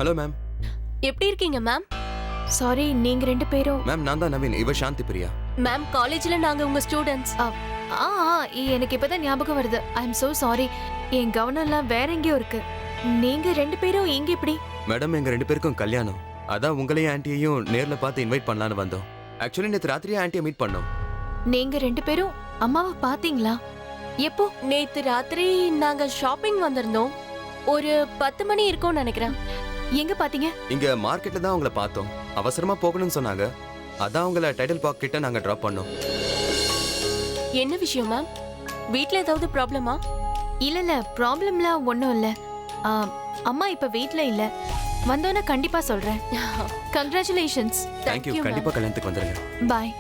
Hello ma'am. எப்படி இருக்கீங்க ma'am? Sorry, நீங்க ரெண்டு பேரும்? மேம் நான் தான் நவீன், இவ சாந்தி பிரியா. மேம் காலேஜ்ல நாங்க உங்க ஸ்டூடண்ட்ஸ். எனக்கு இப்பதான் ஞாபகம் வருது. I am so sorry. என் கவனம்லாம் வேற எங்கேயோ இருக்கு. நீங்க ரெண்டு பேரும் இங்க எப்படி? மேடம் எங்க ரெண்டு பேருக்கும் கல்யாணம். அதான் உங்களையும் ஆன்ட்டியையும் நேர்ல பார்த்து இன்வைட் பண்ணலான்னு வந்தோம். ஆக்சுவலி நேற்று ராத்திரியே ஆன்ட்டியை மீட் பண்ணோம். நீங்க ரெண்டு பேரும் அம்மாவை பாத்தீங்களா? எப்போ? நேத்து ராத்திரி நாங்க ஷாப்பிங் வந்திருந்தோம். ஒரு 10 மணி இருக்கும்னு நினைக்கிறேன். எங்க பாத்தீங்க? இங்க மார்க்கெட்ல தான் உங்களை பார்த்தோம். அவசரமா போகணும்னு சொன்னாங்க. அதான் உங்களை டைட்டில் பார்க் கிட்ட நாங்க டிராப் பண்ணோம். என்ன விஷயம் மேம்? வீட்ல ஏதாவது ப்ராப்ளமா? இல்ல ப்ராப்ளம்லாம் ஒன்றும் இல்ல. அம்மா இப்ப வீட்ல இல்ல. வந்தோன்னே கண்டிப்பா சொல்றேன். கங்க்ராச்சுலேஷன்ஸ். தேங்க்யூ. கண்டிப்பா கல்யாணத்துக்கு வந்துருங்க. பாய்.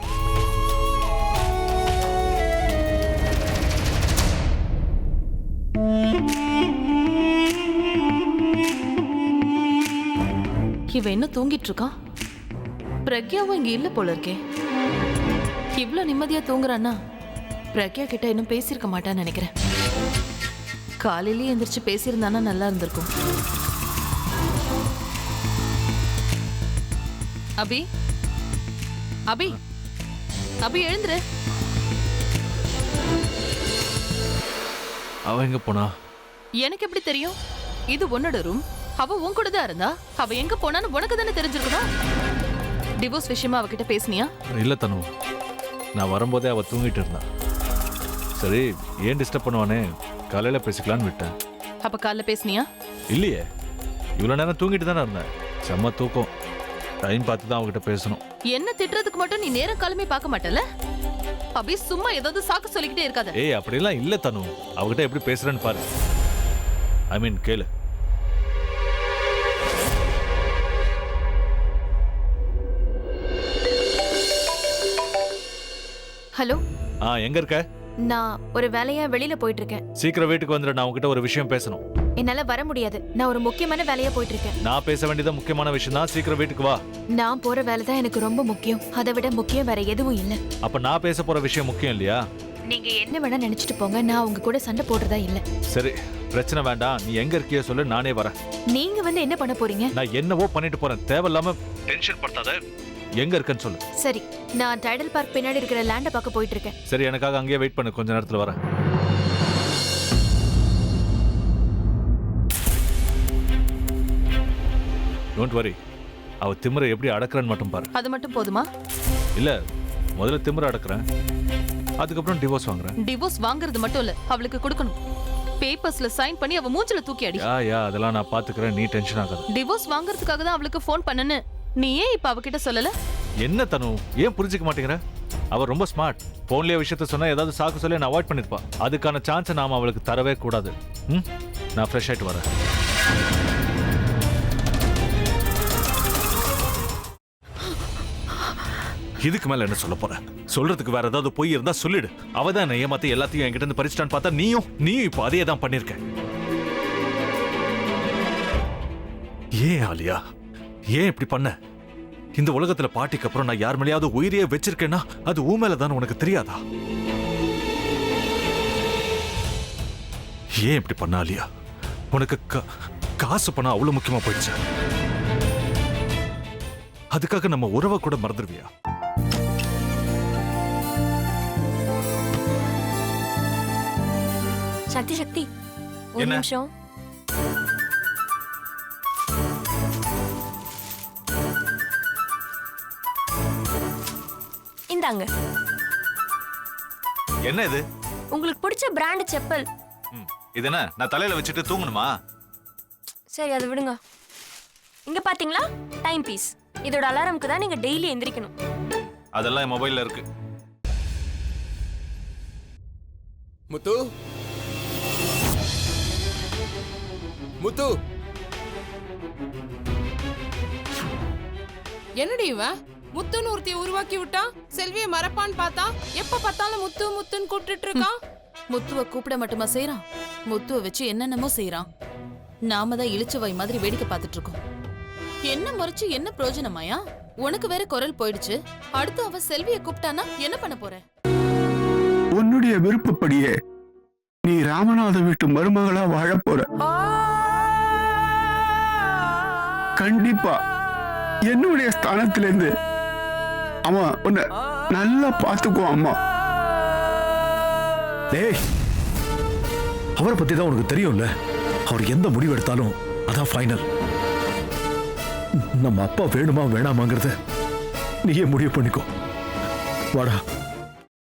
இவன் என்ன தூங்கிட்டு இருக்கான்? பிரக்யாவும் இங்க இல்ல போல இருக்கே. இவ்ளோ நிம்மதியா தூங்குறான்னா பிரக்யா கிட்ட இன்னும் பேசியிருக்க மாட்டான்னு நினைக்கிறேன். காலையிலேயே எந்திரிச்சு பேசியிருந்தானா நல்லா இருந்திருக்கும். அபி அபி அபி எழுந்துரு. அவ எங்க போனா? எனக்கு எப்படி தெரியும்? இது உன்னோட ரூம். அவ உன் கூட தான் இருந்தா. அவ எங்க போனான்னு உனக்கு தானே தெரிஞ்சிருக்கணும். டிவோர்ஸ் விஷயமா அவகிட்ட பேசினியா? இல்ல தனு, நான் வரும்போதே அவ தூங்கிட்டு இருந்தா. சரி, ஏன் டிஸ்டர்ப் பண்ணுவானே, காலையில பேசிக்கலான்னு விட்டேன். அப்ப காலைல பேசினியா? இல்லையே, இவ்வளவு நேரம் தூங்கிட்டு தானே இருந்தேன். செம்ம தூக்கம். டைம் பார்த்து தான் அவகிட்ட பேசணும். என்ன திட்டுறதுக்கு மட்டும் நீ நேரம் காலமே பார்க்க மாட்டல? அபி சும்மா ஏதாவது சாக்கு சொல்லிக்கிட்டே இருக்காத. ஏய், அப்படிலாம் இல்ல தனு. அவகிட்ட எப்படி பேசுறேன்னு பாரு. ஐ மீன் கேளு. ஹலோ. எங்க இருக்க? நான் ஒரு வேலையா வெளியில போயிட்டு இருக்கேன். சீக்கிரம் வீட்டுக்கு வந்துடு. நான் உங்ககிட்ட ஒரு விஷயம் பேசணும். என்னால வர முடியாது. நான் ஒரு முக்கியமான வேலையா போயிட்டு இருக்கேன். நான் பேச வேண்டியது முக்கியமான விஷயம் தான். சீக்கிரம் வீட்டுக்கு வா. நான் போற வேலை தான் எனக்கு ரொம்ப முக்கியம். அதை விட முக்கியம் வேற எதுவும் இல்ல. அப்ப நான் பேச போற விஷயம் முக்கியம் இல்லையா? நீங்க என்ன வேணா நினைச்சிட்டு போங்க. நான் உங்க கூட சண்டை போடுறதா இல்ல. சரி, பிரச்சனை வேண்டாம். நீ எங்க இருக்கியோ சொல்லு, நானே வரேன். நீங்க வந்து என்ன பண்ண போறீங்க? நான் என்னவோ பண்ணிட்டு போறேன். தேவையில்லாம டென்ஷன் படுத்தாத. எங்க இருக்கன்னு சொல்லு. சரி, நான் டைடல் பார்க் பின்னாடி இருக்கிற லேண்ட பார்க்க போயிட்டு இருக்கேன். சரி, எனக்காக அங்கேயே வெயிட் பண்ணு. கொஞ்ச நேரத்துல வரேன். Don't worry. அவ திமிரை எப்படி அடக்குறன்னு மட்டும் பாரு. அது மட்டும் போதுமா? இல்ல, முதல்ல திமிரை அடக்குறேன், அதுக்கப்புறம் டிவோர்ஸ் வாங்குறேன். டிவோர்ஸ் வாங்குறது மட்டும் இல்ல, அவளுக்கு கொடுக்கணும். பேப்பர்ஸ்ல சைன் பண்ணி அவ மூஞ்சில தூக்கி அடி. அதெல்லாம் நான் பாத்துக்கிறேன். நீ டென்ஷன் ஆகாத. டிவோர்ஸ் வாங்குறதுக்காக தான் அவளுக்கு ஃபோன் பண்ணனு. நீ ஏன் இப்ப அவகிட்ட சொல்லல? என்ன தனு, ஏன் புரிஞ்சுக்க மாட்டேங்கிற? அவ ரொம்ப ஸ்மார்ட். போன்லயே விஷயத்த சொன்னா ஏதாவது சாக்கு சொல்லி நான் அவாய்ட் பண்ணிருப்பா. அதுக்கான சான்ஸ் நாம அவளுக்கு தரவே கூடாது. நான் ஃப்ரெஷ் ஆயிட்டு வரேன். இதுக்கு மேல என்ன சொல்ல போற? சொல்றதுக்கு வேற ஏதாவது பொய் இருந்தா சொல்லிடு. அவதான் என்ன ஏமாத்தி எல்லாத்தையும் என்கிட்ட இருந்து பறிச்சிட்டான்னு பார்த்தா நீயும் இப்போ அதே தான் பண்ணிருக்க. ஏன் ஆலியா, ஏன் இப்படி பண்ண? இந்த உலகத்துல பாட்டிக்கு அப்புறம் நான் யார் மேலேயாவது உயிரியே வச்சிருக்கேன்னா அது ஊ மேலதான் உனக்கு தெரியாதா? ஏன் இப்படி பண்ண ஆலியா? உனக்கு காசு பணம் அவ்வளவு முக்கியமா போயிடுச்சு. அதுக்காக நம்ம உறவை கூட மறந்துடுவியா? சக்தி சக்தி, ஒரு நிமிஷம். இந்தாங்க. என்ன இது? உங்களுக்கு பிடிச்ச பிராண்ட் செப்பல். இது என்ன, நான் தலையில வச்சுட்டு தூங்கணுமா? சரி, அதை விடுங்க. இங்க பாத்தீங்களா, டைம் பீஸ். இதோட அலாரம்க்கு தான் நீங்க டெய்லி எந்திரிக்கணும். அதெல்லாம் என் மொபைல்ல இருக்கு. முத்து, முத்து. என்னடி இவன் முத்துன்னு ஒருத்தைய உருவாக்கி விட்டான். செல்வியை மறப்பான்னு பார்த்தா எப்ப பார்த்தாலும் முத்து முத்துன்னு கூப்பிட்டு இருக்கான். முத்துவை கூப்பிட மட்டுமா செய்யறான்? முத்துவை வச்சு என்னென்னமோ செய்யறான். நாம தான் இழிச்சவை மாதிரி வேடிக்கை பார்த்துட்டு இருக்கோம். என்ன முறைச்சு என்ன பிரயோஜனமாயா? உனக்கு வேற குரல் போயிடுச்சு. அடுத்து அவ செல்வியை கூப்பிட்டானா என்ன பண்ண போற? உன்னுடைய விருப்பப்படியே நீ ராமநாத வீட்டு மருமகளா வாழ போற. கண்டிப்பா என்னுடைய ஸ்தானத்திலிருந்து அவன் உன்னை நல்லா பார்த்துக்குவான் அம்மா. டேய், அவரை பத்தி தான் உனக்கு தெரியும்ல. அவர் எந்த முடிவு எடுத்தாலும் அதான் ஃபைனல். நம்ம அப்பா வேணுமா வேணாமாங்கிறத நீயே முடிவு பண்ணிக்கோ. வாடா.